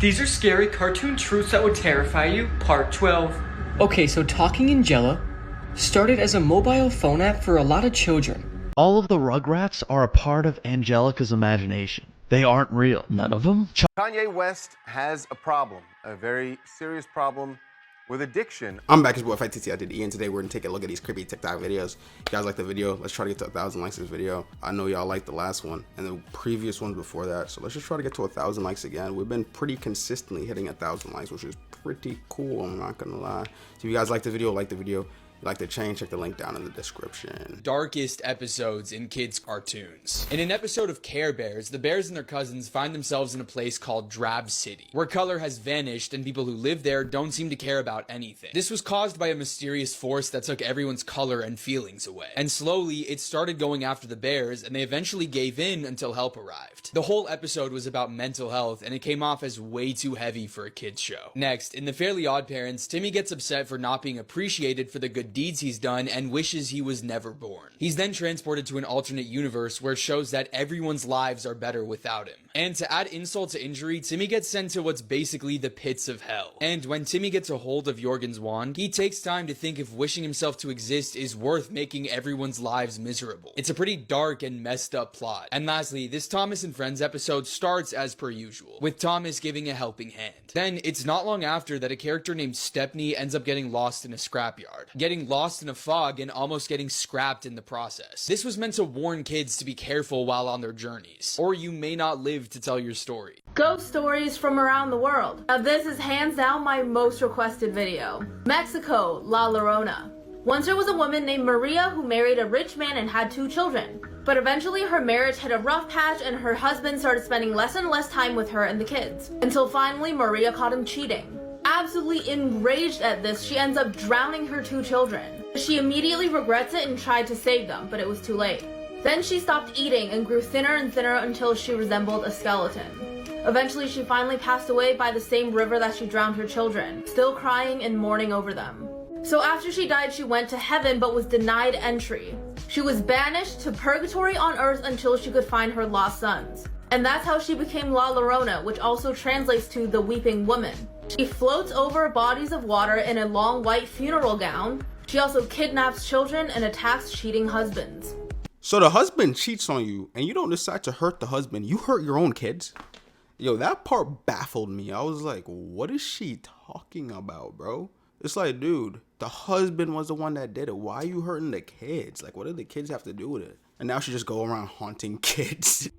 These are scary cartoon truths that would terrify you, part 12. Okay, so Talking Angela started as a mobile phone app for a lot of children. All of the Rugrats are a part of Angelica's imagination. They aren't real. None of them? Kanye West has a problem, a very serious problem with addiction. I'm back, as boy Fittie. I did Ian. Today we're gonna take a look at these creepy TikTok videos. If you guys like the video, let's try to get to 1,000 likes this video. I know y'all liked the last one and the previous ones before that, so let's just try to get to 1,000 likes again. We've been pretty consistently hitting 1,000 likes, which is pretty cool, I'm not gonna lie. So if you guys like the video, like the change, check the link down in the description. Darkest episodes in kids' cartoons. In an episode of Care Bears, the bears and their cousins find themselves in a place called Drab City, where color has vanished and people who live there don't seem to care about anything. This was caused by a mysterious force that took everyone's color and feelings away. And slowly, it started going after the bears, and they eventually gave in until help arrived. The whole episode was about mental health, and it came off as way too heavy for a kids show. Next, in The Fairly Odd Parents, Timmy gets upset for not being appreciated for the good deeds he's done and wishes he was never born. He's then transported to an alternate universe where it shows that everyone's lives are better without him. And to add insult to injury, Timmy gets sent to what's basically the pits of hell. And when Timmy gets a hold of Jorgen's wand, he takes time to think if wishing himself to exist is worth making everyone's lives miserable. It's a pretty dark and messed up plot. And lastly, this Thomas and Friends episode starts as per usual, with Thomas giving a helping hand. Then, it's not long after that a character named Stepney ends up getting lost in a scrapyard, getting lost in a fog and almost getting scrapped in the process. This was meant to warn kids to be careful while on their journeys, or you may not live to tell your story. Ghost stories from around the world. Now this is hands down my most requested video. Mexico, La Llorona. Once there was a woman named Maria who married a rich man and had 2 children. But eventually her marriage hit a rough patch and her husband started spending less and less time with her and the kids. Until finally Maria caught him cheating. Absolutely enraged at this, she ends up drowning her 2 children. She immediately regrets it and tried to save them, but it was too late. Then she stopped eating and grew thinner and thinner until she resembled a skeleton. Eventually she finally passed away by the same river that she drowned her children, still crying and mourning over them. So after she died, she went to heaven but was denied entry. She was banished to purgatory on earth until she could find her lost sons. And that's how she became La Llorona, which also translates to the weeping woman. She floats over bodies of water in a long white funeral gown. She also kidnaps children and attacks cheating husbands. So the husband cheats on you and you don't decide to hurt the husband, you hurt your own kids? Yo, that part baffled me. I was like, what is she talking about, bro? It's like, dude, the husband was the one that did it. Why are you hurting the kids? Like, what did the kids have to do with it? And now she just go around haunting kids.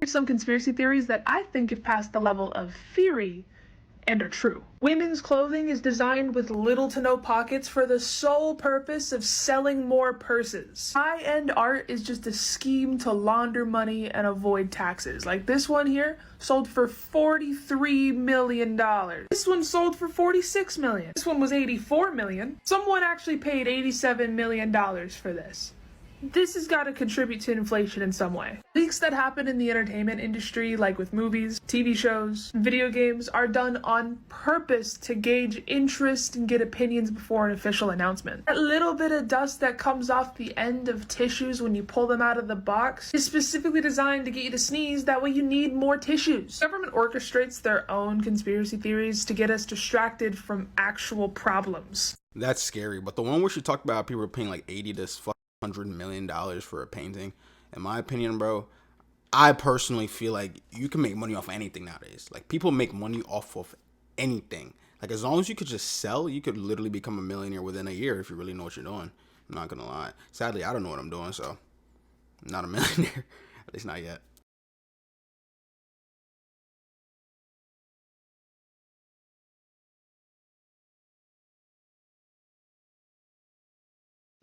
Some conspiracy theories that I think have passed the level of theory and are true. Women's clothing is designed with little to no pockets for the sole purpose of selling more purses. High-end art is just a scheme to launder money and avoid taxes. Like this one here sold for $43 million. This one sold for $46 million. This one was $84 million. Someone actually paid $87 million for this. This has got to contribute to inflation in some way. Leaks that happen in the entertainment industry, like with movies, TV shows, video games, are done on purpose to gauge interest and get opinions before an official announcement. That little bit of dust that comes off the end of tissues when you pull them out of the box is specifically designed to get you to sneeze, that way you need more tissues. The government orchestrates their own conspiracy theories to get us distracted from actual problems. That's scary, but the one where she talked about people were paying like 80 to $100 million for a painting, in my opinion, bro, I personally feel like you can make money off anything nowadays. Like, people make money off of anything. Like, as long as you could just sell, you could literally become a millionaire within a year if you really know what you're doing. I'm not gonna lie. Sadly, I don't know what I'm doing, so I'm not a millionaire. At least not yet.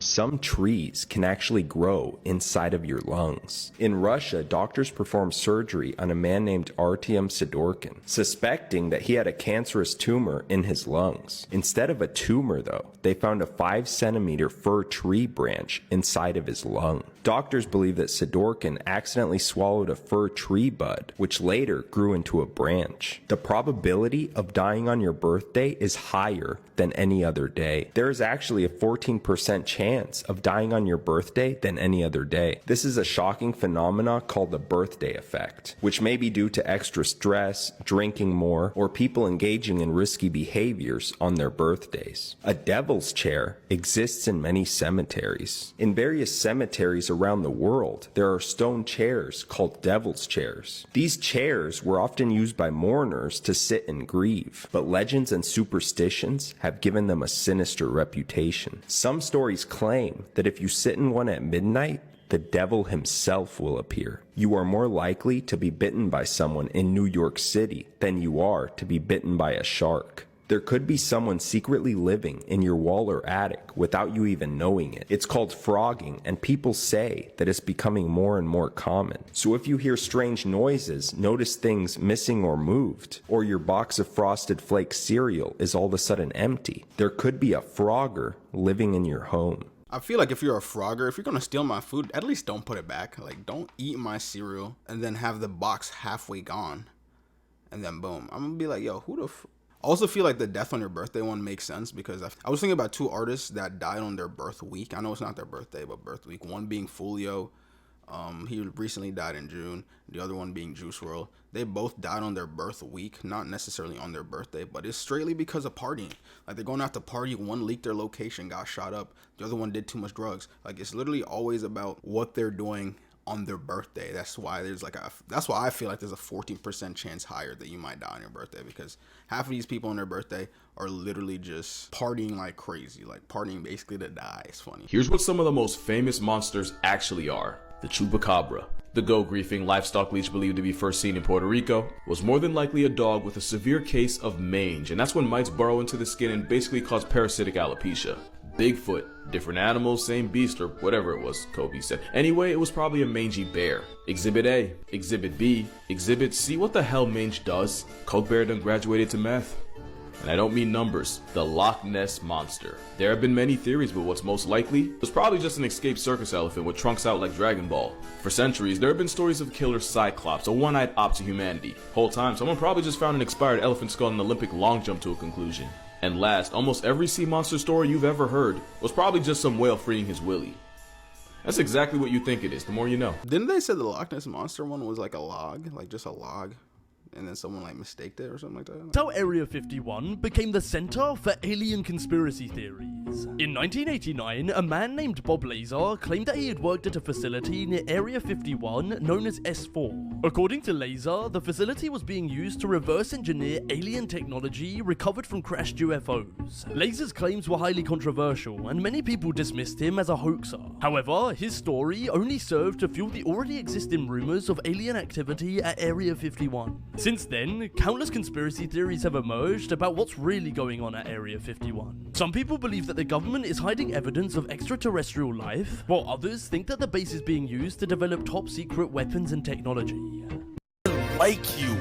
Some trees can actually grow inside of your lungs. In Russia, doctors performed surgery on a man named Artyom Sidorkin, suspecting that he had a cancerous tumor in his lungs. Instead of a tumor, though, they found a 5-centimeter fir tree branch inside of his lung. Doctors believe that Sidorkin accidentally swallowed a fir tree bud, which later grew into a branch. The probability of dying on your birthday is higher than any other day. There is actually a 14% chance of dying on your birthday than any other day. This is a shocking phenomena called the birthday effect, which may be due to extra stress, drinking more, or people engaging in risky behaviors on their birthdays. A devil's chair exists in many cemeteries. In various cemeteries around the world, there are stone chairs called devil's chairs. These chairs were often used by mourners to sit and grieve, but legends and superstitions have given them a sinister reputation. Some stories claim that if you sit in one at midnight, the devil himself will appear. You are more likely to be bitten by someone in New York City than you are to be bitten by a shark. There could be someone secretly living in your wall or attic without you even knowing it. It's called phrogging, and people say that it's becoming more and more common. So if you hear strange noises, notice things missing or moved, or your box of Frosted Flakes cereal is all of a sudden empty, there could be a frogger living in your home. I feel like if you're a frogger, if you're gonna steal my food, at least don't put it back. Like, don't eat my cereal and then have the box halfway gone. And then boom. I'm gonna be like, yo, who the I also feel like the death on your birthday one makes sense because I was thinking about two artists that died on their birth week. I know it's not their birthday, but birth week. One being Folio. He recently died in June. The other one being Juice WRLD. They both died on their birth week, not necessarily on their birthday, but it's straightly because of partying. Like, they're going out to party. One leaked their location, got shot up. The other one did too much drugs. Like, it's literally always about what they're doing on their birthday. That's why I feel like there's a 14% chance higher that you might die on your birthday, because half of these people on their birthday are literally just partying like crazy, like partying basically to die. It's funny. Here's what some of the most famous monsters actually are. The chupacabra. The goat-griefing livestock leech believed to be first seen in Puerto Rico was more than likely a dog with a severe case of mange, and that's when mites burrow into the skin and basically cause parasitic alopecia. Bigfoot, different animals, same beast, or whatever it was, Kobe said. Anyway, it was probably a mangy bear. Exhibit A, Exhibit B, Exhibit C. What the hell mange does? Coke Bear done graduated to meth. And I don't mean numbers, the Loch Ness Monster. There have been many theories, but what's most likely was probably just an escaped circus elephant with trunks out like Dragon Ball. For centuries, there have been stories of killer Cyclops, a one-eyed op to humanity. Whole time, someone probably just found an expired elephant skull in an Olympic long jump to a conclusion. And last, almost every sea monster story you've ever heard was probably just some whale freeing his willy. That's exactly what you think it is, the more you know. Didn't they say the Loch Ness Monster one was like a log? Like just a log? And then someone like mistaked it or something like that? So Area 51 became the center for alien conspiracy theories. In 1989, a man named Bob Lazar claimed that he had worked at a facility near Area 51 known as S4. According to Lazar, the facility was being used to reverse engineer alien technology recovered from crashed UFOs. Lazar's claims were highly controversial, and many people dismissed him as a hoaxer. However, his story only served to fuel the already existing rumors of alien activity at Area 51. Since then, countless conspiracy theories have emerged about what's really going on at Area 51. Some people believe that the government is hiding evidence of extraterrestrial life, while others think that the base is being used to develop top secret weapons and technology. Like you.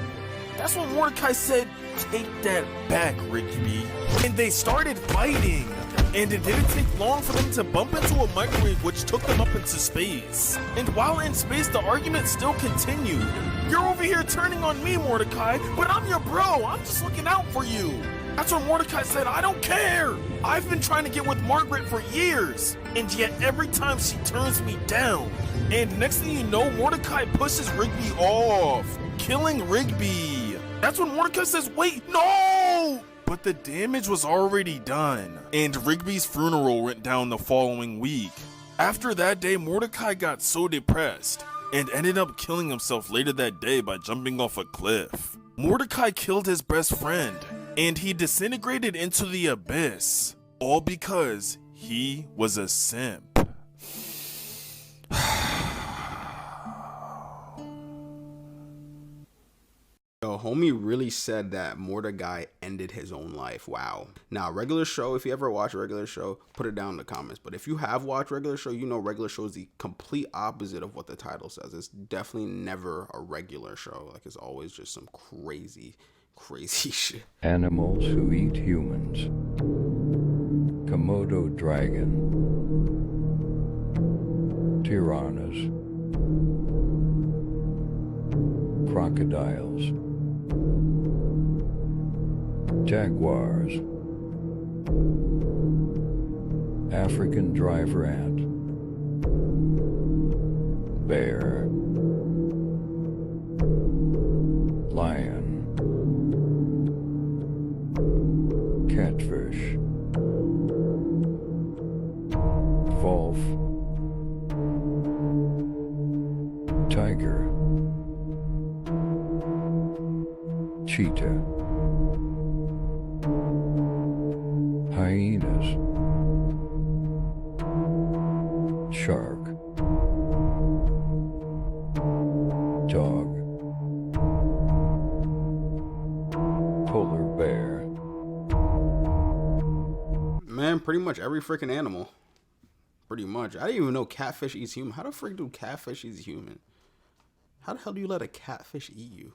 That's what Mordecai said, take that back, Rigby. And they started fighting. And it didn't take long for them to bump into a microwave which took them up into space. And while in space, the argument still continued. You're over here turning on me, Mordecai, but I'm your bro. I'm just looking out for you. That's what Mordecai said, I don't care. I've been trying to get with Margaret for years. And yet every time she turns me down. And next thing you know, Mordecai pushes Rigby off, killing Rigby. That's when Mordecai says, wait, no! But the damage was already done, and Rigby's funeral went down the following week. After that day, Mordecai got so depressed, and ended up killing himself later that day by jumping off a cliff. Mordecai killed his best friend, and he disintegrated into the abyss, all because he was a simp. Yo, homie really said that Mordecai ended his own life. Wow. Now, Regular Show, if you ever watch Regular Show, put it down in the comments. But if you have watched Regular Show, you know Regular Show is the complete opposite of what the title says. It's definitely never a regular show. Like, it's always just some crazy shit. Animals who eat humans. Komodo dragon. Piranhas. Crocodiles. Jaguars. African driver ant. Bear. Lion. Catfish. Wolf. Tiger. Cheetah. Hyenas. Shark. Dog. Polar bear. Man, pretty much every freaking animal. Pretty much. I didn't even know catfish eats human. How the frick do catfish eat human? How the hell do you let a catfish eat you?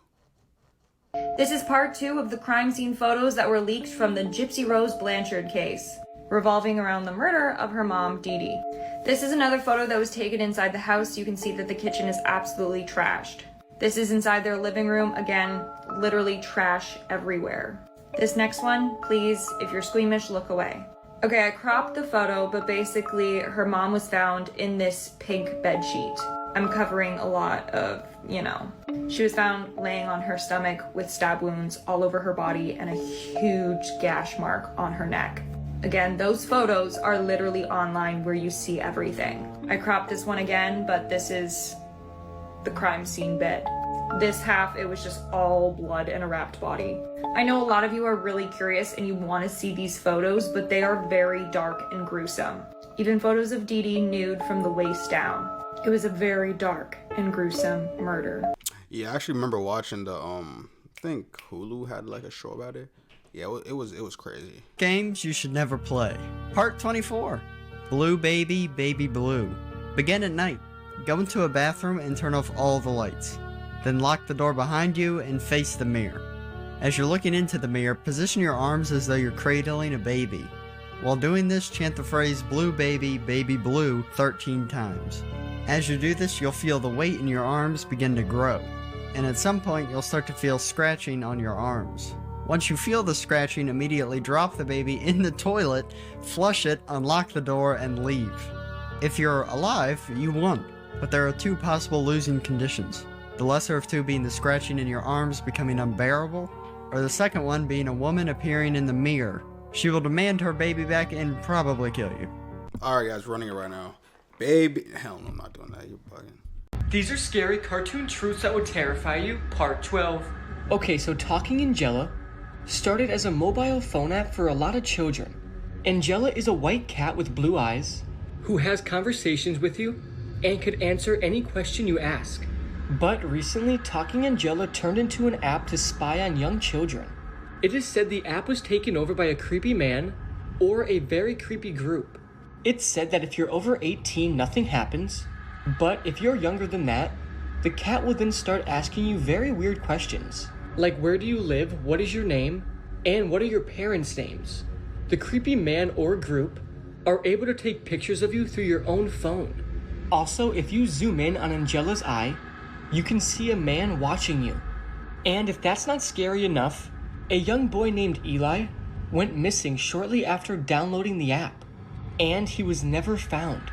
This is part 2 of the crime scene photos that were leaked from the Gypsy Rose Blanchard case, revolving around the murder of her mom, Dee Dee. This is another photo that was taken inside the house. You can see that the kitchen is absolutely trashed. This is inside their living room. Again, literally trash everywhere. This next one, please, if you're squeamish, look away. Okay, I cropped the photo, but basically her mom was found in this pink bed sheet. I'm covering a lot of, She was found laying on her stomach with stab wounds all over her body and a huge gash mark on her neck. Again, those photos are literally online where you see everything. I cropped this one again, but this is the crime scene bit. This half, it was just all blood and a wrapped body. I know a lot of you are really curious and you want to see these photos, but they are very dark and gruesome. Even photos of Dee Dee nude from the waist down. It was a very dark and gruesome murder. Yeah, I actually remember watching the I think Hulu had like a show about it. Yeah, it was crazy. Games you should never play. Part 24. Blue Baby, Baby Blue. Begin at night. Go into a bathroom and turn off all the lights. Then lock the door behind you and face the mirror. As you're looking into the mirror, position your arms as though you're cradling a baby. While doing this, chant the phrase Blue Baby, Baby Blue 13 times. As you do this, you'll feel the weight in your arms begin to grow. And at some point, you'll start to feel scratching on your arms. Once you feel the scratching, immediately drop the baby in the toilet, flush it, unlock the door, and leave. If you're alive, you won. But there are 2 possible losing conditions. The lesser of 2 being the scratching in your arms becoming unbearable, or the second one being a woman appearing in the mirror. She will demand her baby back and probably kill you. Alright guys, running it right now. Baby, hell no, I'm not doing that, you're bugging. These are scary cartoon truths that would terrify you, part 12. Okay, so Talking Angela started as a mobile phone app for a lot of children. Angela is a white cat with blue eyes who has conversations with you and could answer any question you ask. But recently, Talking Angela turned into an app to spy on young children. It is said the app was taken over by a creepy man or a very creepy group. It's said that if you're over 18, nothing happens. But if you're younger than that, the cat will then start asking you very weird questions. Like, where do you live, what is your name, and what are your parents' names? The creepy man or group are able to take pictures of you through your own phone. Also, if you zoom in on Angela's eye, you can see a man watching you. And if that's not scary enough, a young boy named Eli went missing shortly after downloading the app, and he was never found.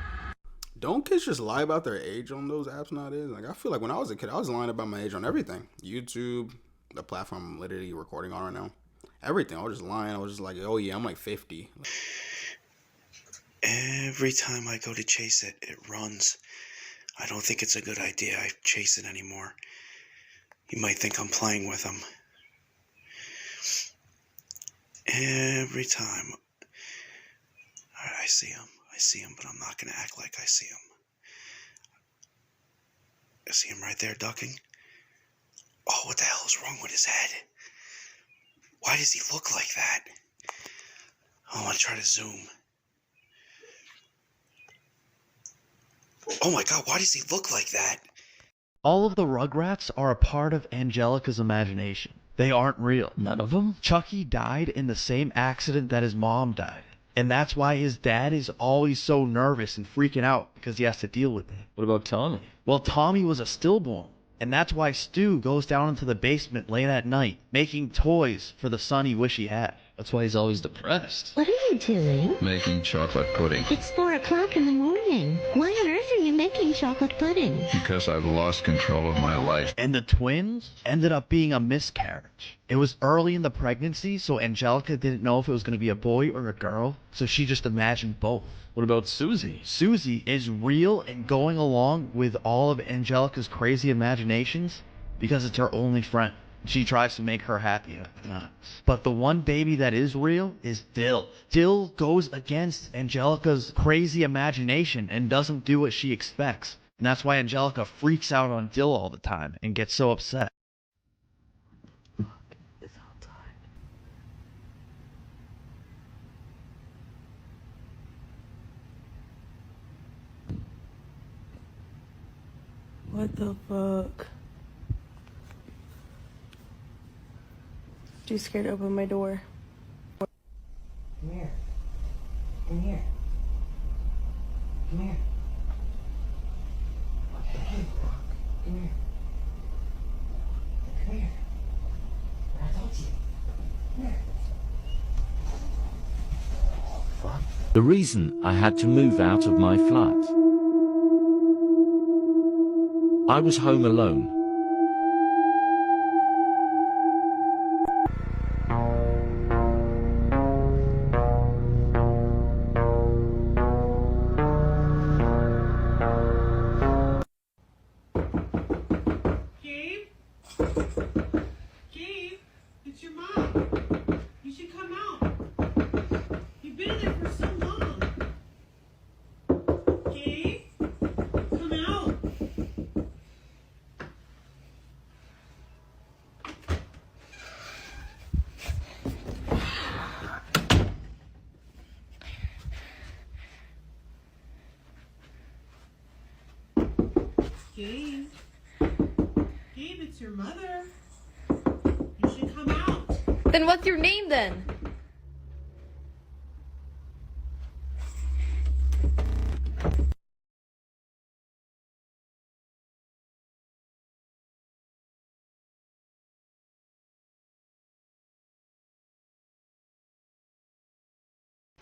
Don't kids just lie about their age on those apps nowadays? Like, I feel like when I was a kid, I was lying about my age on everything. YouTube, the platform I'm literally recording on right now. Everything. I was just lying. I was just like, oh yeah, I'm like 50. Every time I go to chase it, it runs. I don't think it's a good idea I chase it anymore. You might think I'm playing with him. Every time. Alright, I see him, but I'm not going to act like I see him. I see him right there ducking. Oh, what the hell is wrong with his head? Why does he look like that? I want to try to zoom. Oh my god, why does he look like that? All of the Rugrats are a part of Angelica's imagination. They aren't real. None of them? Chucky died in the same accident that his mom died. And that's why his dad is always so nervous and freaking out because he has to deal with it. What about Tommy? Well, Tommy was a stillborn. And that's why Stu goes down into the basement late at night, making toys for the son he wish he had. That's why he's always depressed. What are you doing? Making chocolate pudding. It's 4 o'clock in the morning. Why on earth are you making chocolate pudding? Because I've lost control of my life. And the twins ended up being a miscarriage. It was early in the pregnancy, so Angelica didn't know if it was going to be a boy or a girl, so she just imagined both. What about Susie? Susie is real and going along with all of Angelica's crazy imaginations because it's her only friend. She tries to make her happy. But the one baby that is real is Dill. Dill goes against Angelica's crazy imagination and doesn't do what she expects. And that's why Angelica freaks out on Dill all the time and gets so upset. What the fuck? Too scared to open my door. Come here. Come here. Come here. Come here. Come here. I told you. Come here. Fuck. The reason I had to move out of my flat. I was home alone. Gabe, it's your mother. You should come out. Then what's your name then?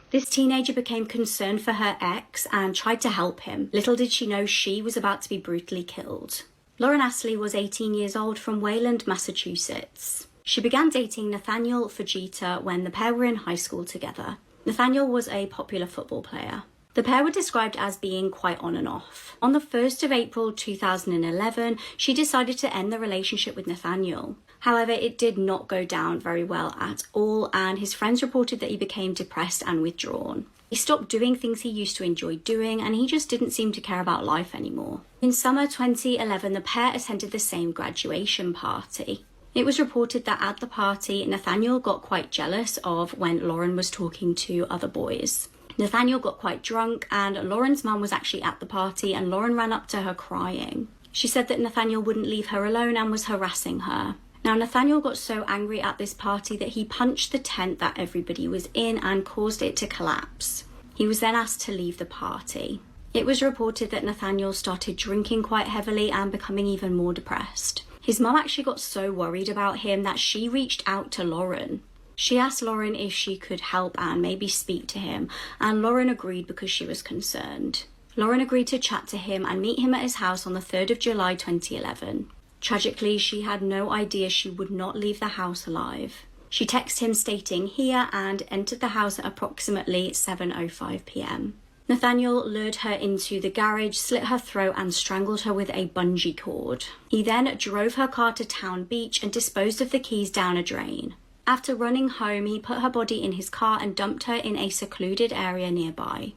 This teenager became concerned for her ex and tried to help him. Little did she know she was about to be brutally killed. Lauren Astley was 18 years old from Wayland, Massachusetts. She began dating Nathaniel Fujita when the pair were in high school together. Nathaniel was a popular football player. The pair were described as being quite on and off. On the 1st of April 2011, she decided to end the relationship with Nathaniel. However, it did not go down very well at all, and his friends reported that he became depressed and withdrawn. He stopped doing things he used to enjoy doing, and he just didn't seem to care about life anymore. In summer 2011, the pair attended the same graduation party. It was reported that at the party, Nathaniel got quite jealous of when Lauren was talking to other boys. Nathaniel got quite drunk, and Lauren's mum was actually at the party, and Lauren ran up to her crying. She said that Nathaniel wouldn't leave her alone and was harassing her. Now, Nathaniel got so angry at this party that he punched the tent that everybody was in and caused it to collapse. He was then asked to leave the party. It was reported that Nathaniel started drinking quite heavily and becoming even more depressed. His mum actually got so worried about him that she reached out to Lauren. She asked Lauren if she could help and maybe speak to him, and Lauren agreed because she was concerned. Lauren agreed to chat to him and meet him at his house on the 3rd of July 2011. Tragically, she had no idea she would not leave the house alive. She texted him stating "here" and entered the house at approximately 7:05 p.m. Nathaniel lured her into the garage, slit her throat and strangled her with a bungee cord. He then drove her car to Town Beach and disposed of the keys down a drain. After running home, he put her body in his car and dumped her in a secluded area nearby.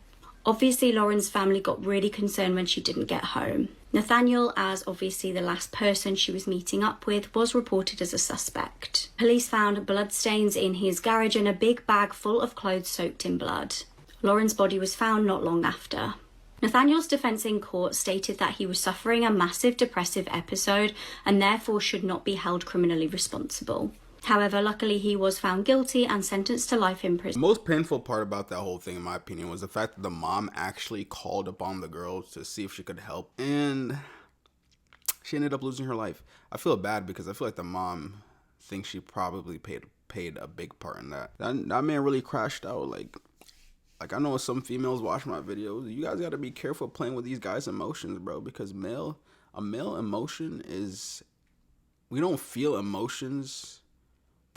Obviously, Lauren's family got really concerned when she didn't get home. Nathaniel, as obviously the last person she was meeting up with, was reported as a suspect. Police found bloodstains in his garage and a big bag full of clothes soaked in blood. Lauren's body was found not long after. Nathaniel's defense in court stated that he was suffering a massive depressive episode and therefore should not be held criminally responsible. However, luckily he was found guilty and sentenced to life in prison. The most painful part about that whole thing, in my opinion, was the fact that the mom actually called upon the girl to see if she could help, and she ended up losing her life. I feel bad because I feel like the mom thinks she probably paid a big part in that. That man really crashed out. Like I know some females watch my videos. You guys got to be careful playing with these guys' emotions, bro, because a male emotion is, we don't feel emotions.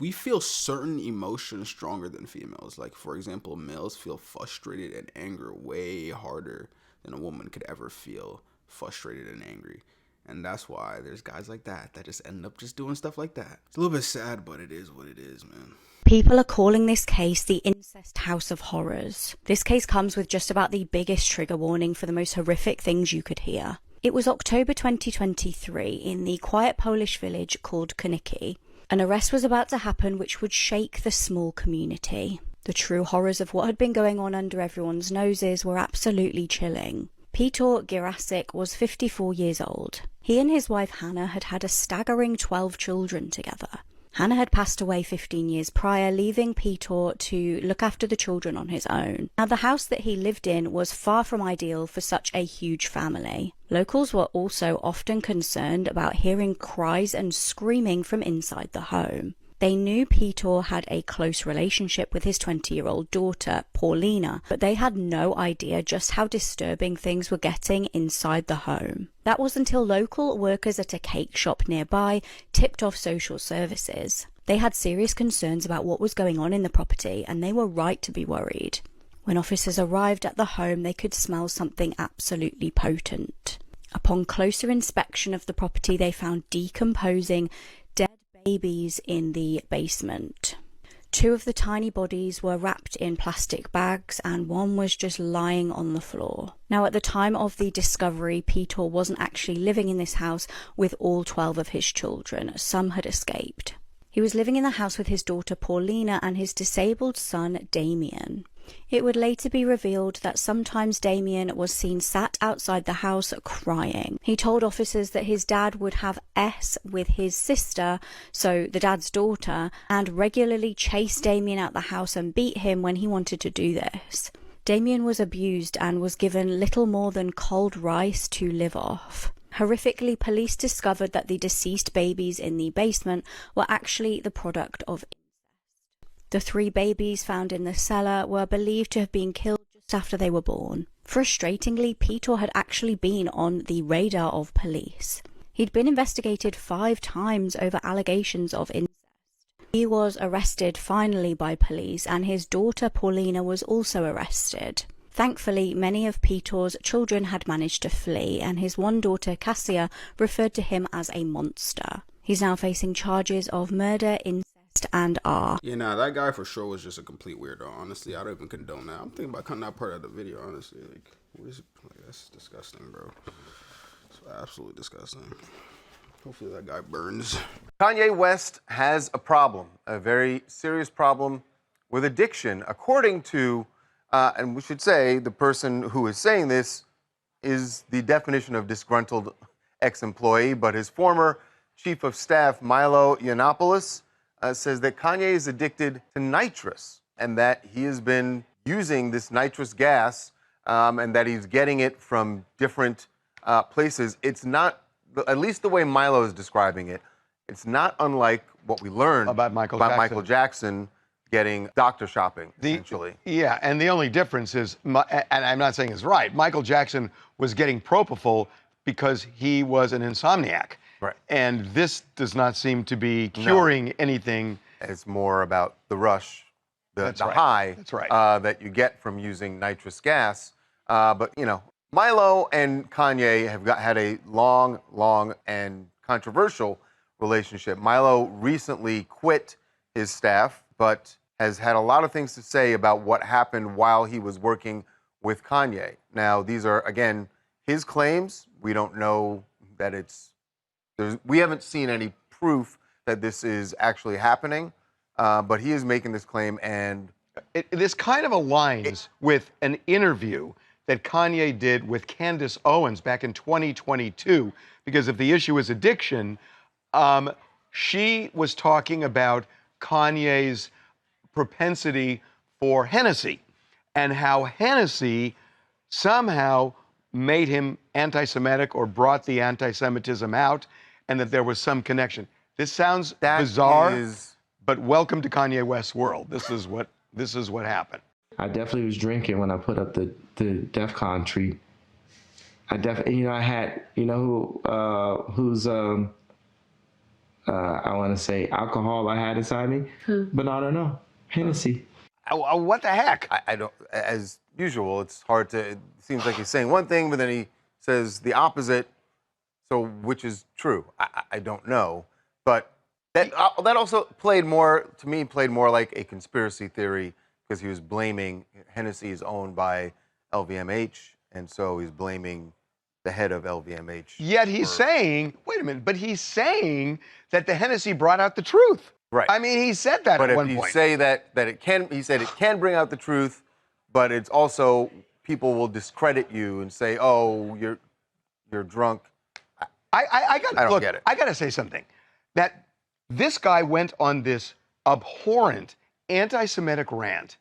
We feel certain emotions stronger than females. Like, for example, males feel frustrated and anger way harder than a woman could ever feel frustrated and angry. And that's why there's guys like that just end up just doing stuff like that. It's a little bit sad, but it is what it is, man. People are calling this case the Incest House of Horrors. This case comes with just about the biggest trigger warning for the most horrific things you could hear. It was October 2023 in the quiet Polish village called Koniecki. An arrest was about to happen which would shake the small community. The true horrors of what had been going on under everyone's noses were absolutely chilling. Peter Girasik was 54 years old. He and his wife Hannah had had a staggering 12 children together. Hannah had passed away 15 years prior, leaving Peter to look after the children on his own. Now, the house that he lived in was far from ideal for such a huge family. Locals were also often concerned about hearing cries and screaming from inside the home. They knew Peter had a close relationship with his 20-year-old daughter, Paulina, but they had no idea just how disturbing things were getting inside the home. That was until local workers at a cake shop nearby tipped off social services. They had serious concerns about what was going on in the property, and they were right to be worried. When officers arrived at the home, they could smell something absolutely potent. Upon closer inspection of the property, they found decomposing dead babies in the basement. 2 of the tiny bodies were wrapped in plastic bags and one was just lying on the floor. Now, at the time of the discovery, Peter wasn't actually living in this house with all 12 of his children. Some had escaped. He was living in the house with his daughter Paulina and his disabled son Damien. It would later be revealed that sometimes Damien was seen sat outside the house crying. He told officers that his dad would have S with his sister, so the dad's daughter, and regularly chase Damien out the house and beat him when he wanted to do this. Damien was abused and was given little more than cold rice to live off. Horrifically, police discovered that the deceased babies in the basement were actually the product of incest. The 3 babies found in the cellar were believed to have been killed just after they were born. Frustratingly, Peter had actually been on the radar of police. He'd been investigated 5 times over allegations of incest. He was arrested finally by police, and his daughter Paulina was also arrested. Thankfully, many of Peter's children had managed to flee, and his one daughter, Cassia, referred to him as a monster. He's now facing charges of murder, incest, and R. Yeah, nah, that guy for sure was just a complete weirdo. Honestly, I don't even condone that. I'm thinking about cutting that part of the video, honestly. Like, what is it? Like, that's disgusting, bro. It's absolutely disgusting. Hopefully that guy burns. Kanye West has a problem, a very serious problem with addiction. According to, and we should say, the person who is saying this is the definition of disgruntled ex-employee, but his former chief of staff, Milo Yiannopoulos, says that Kanye is addicted to nitrous and that he has been using this nitrous gas and that he's getting it from different places. It's not, at least the way Milo is describing it, it's not unlike what we learned about Michael Jackson getting doctor shopping, essentially. Yeah, and the only difference is, and I'm not saying it's right, Michael Jackson was getting propofol because he was an insomniac. Right. And this does not seem to be curing anything. It's more about the rush, the high that you get from using nitrous gas. But, you know, Milo and Kanye have had a long and controversial relationship. Milo recently quit his staff, but has had a lot of things to say about what happened while he was working with Kanye. Now, these are, again, his claims, we don't know that we haven't seen any proof that this is actually happening, but he is making this claim, and this kind of aligns with an interview that Kanye did with Candace Owens back in 2022, because if the issue is addiction, she was talking about Kanye's propensity for Hennessy and how Hennessy somehow made him anti-Semitic or brought the anti-Semitism out, and that there was some connection. This sounds bizarre, but welcome to Kanye West's world. This is what happened. I definitely was drinking when I put up the DEFCON tree. I definitely, I had, who's I want to say alcohol I had inside me, but I don't know, Hennessy. What the heck? I don't. As usual, it's hard to. It seems like he's saying one thing, but then he says the opposite. So which is true? I don't know. But that also played more like a conspiracy theory, because he was blaming Hennessy is owned by LVMH, and so he's blaming the head of LVMH. Yet he's saying, wait a minute, but he's saying that the Hennessy brought out the truth. Right. I mean, he said that at one point. But if you say that it can, he said it can bring out the truth, but it's also, people will discredit you and say, oh, you're drunk. I don't get it. I got to say something. That this guy went on this abhorrent anti-Semitic rant.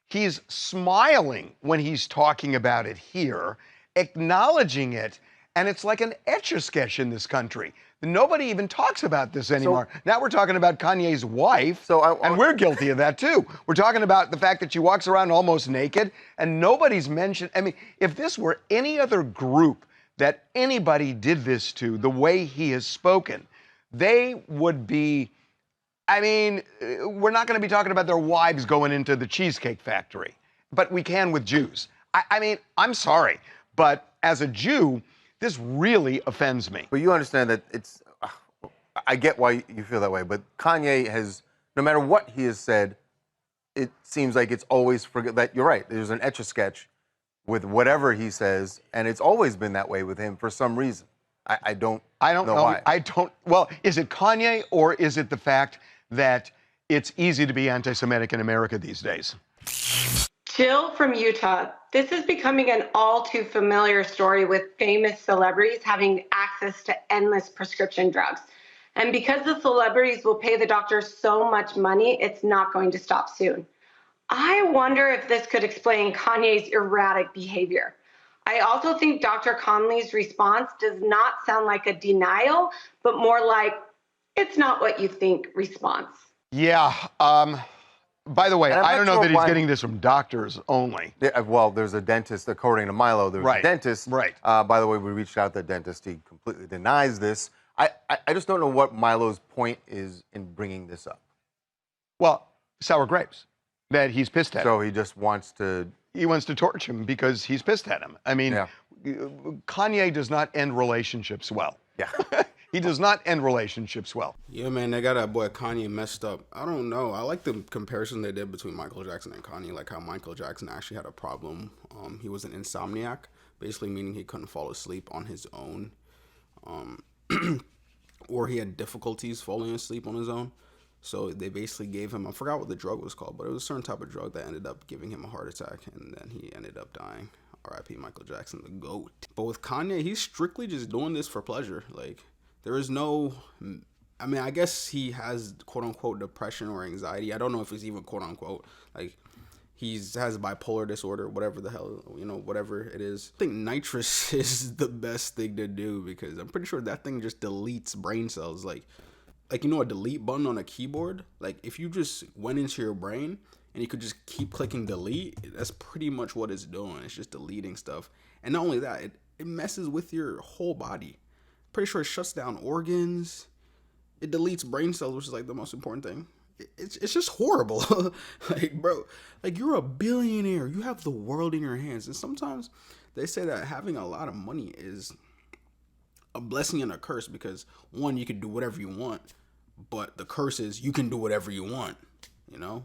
He's smiling when he's talking about it here, acknowledging it, and it's like an etch-a-sketch in this country. Nobody even talks about this anymore. Now we're talking about Kanye's wife, and we're guilty of that too. We're talking about the fact that she walks around almost naked, and nobody's mentioned. I mean, if this were any other group that anybody did this to, the way he has spoken, they would be, I mean, we're not going to be talking about their wives going into the Cheesecake Factory, but we can with Jews. I mean, I'm sorry, but as a Jew, this really offends me. But you understand that I get why you feel that way, but Kanye has, no matter what he has said, it seems like it's always that you're right. There's an etch-a-sketch with whatever he says, and it's always been that way with him for some reason. I don't know why. Well, is it Kanye, or is it the fact that it's easy to be anti-Semitic in America these days? Jill from Utah. This is becoming an all too familiar story with famous celebrities having access to endless prescription drugs. And because the celebrities will pay the doctors so much money, it's not going to stop soon. I wonder if this could explain Kanye's erratic behavior. I also think Dr. Conley's response does not sound like a denial, but more like, it's not what you think response. Yeah. By the way, I don't know that he's getting this from doctors only. Yeah, well, there's a dentist, according to Milo, there's a dentist. Right. By the way, we reached out to the dentist. He completely denies this. I just don't know what Milo's point is in bringing this up. Well, sour grapes. That he's pissed at him. So he just wants to... He wants to torch him because he's pissed at him. I mean, Kanye does not end relationships well. Yeah. He does not end relationships well. Yeah, man, they got that boy Kanye messed up. I don't know. I like the comparison they did between Michael Jackson and Kanye, like how Michael Jackson actually had a problem. He was an insomniac, basically meaning he couldn't fall asleep on his own, or he had difficulties falling asleep on his own. So they basically gave him, I forgot what the drug was called, but it was a certain type of drug that ended up giving him a heart attack, and then he ended up dying. R.I.P. Michael Jackson, the GOAT. But with Kanye, he's strictly just doing this for pleasure. Like, there is no, I mean, I guess he has quote-unquote depression or anxiety. I don't know if it's even quote-unquote. Like, he has bipolar disorder, whatever the hell, whatever it is. I think nitrous is the best thing to do, because I'm pretty sure that thing just deletes brain cells. Like a delete button on a keyboard, like if you just went into your brain and you could just keep clicking delete, that's pretty much what it's doing. It's just deleting stuff. And not only that, it messes with your whole body. Pretty sure it shuts down organs. It deletes brain cells, which is like the most important thing. It's just horrible. Like, bro, like you're a billionaire. You have the world in your hands. And sometimes they say that having a lot of money is a blessing and a curse, because one, you can do whatever you want, but the curse is you can do whatever you want,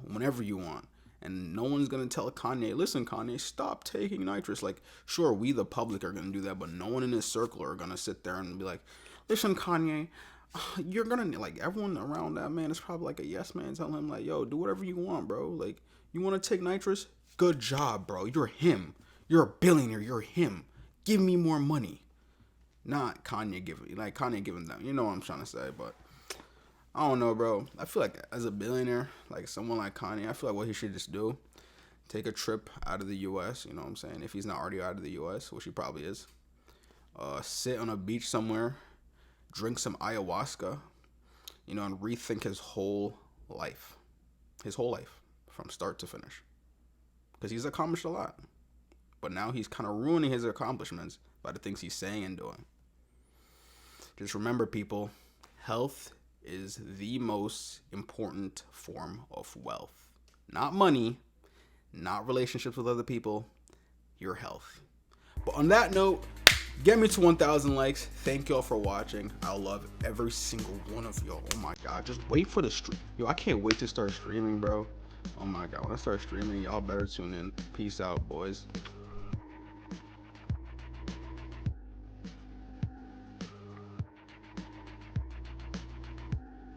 whenever you want. And no one's gonna tell Kanye, listen, Kanye, stop taking nitrous. Like, sure, we the public are gonna do that, but no one in his circle are gonna sit there and be like, listen, Kanye, you're gonna, like, everyone around that man is probably like a yes man telling him, like, yo, do whatever you want, bro. Like, you wanna take nitrous? Good job, bro. You're him. You're a billionaire. You're him. Give me more money. Not Kanye giving them. You know what I'm trying to say, but I don't know, bro. I feel like as a billionaire, like someone like Kanye, I feel like what he should just do, take a trip out of the U.S., you know what I'm saying? If he's not already out of the U.S., which he probably is. Sit on a beach somewhere, drink some ayahuasca, you know, and rethink his whole life. His whole life, from start to finish. Because he's accomplished a lot. But now he's kind of ruining his accomplishments by the things he's saying and doing. Just remember, people, health is the most important form of wealth. Not money, not relationships with other people, your health. But on that note, get me to 1,000 likes. Thank y'all for watching. I love every single one of y'all. Oh my God, just wait for the stream. Yo, I can't wait to start streaming, bro. Oh my God, when I start streaming, y'all better tune in. Peace out, boys.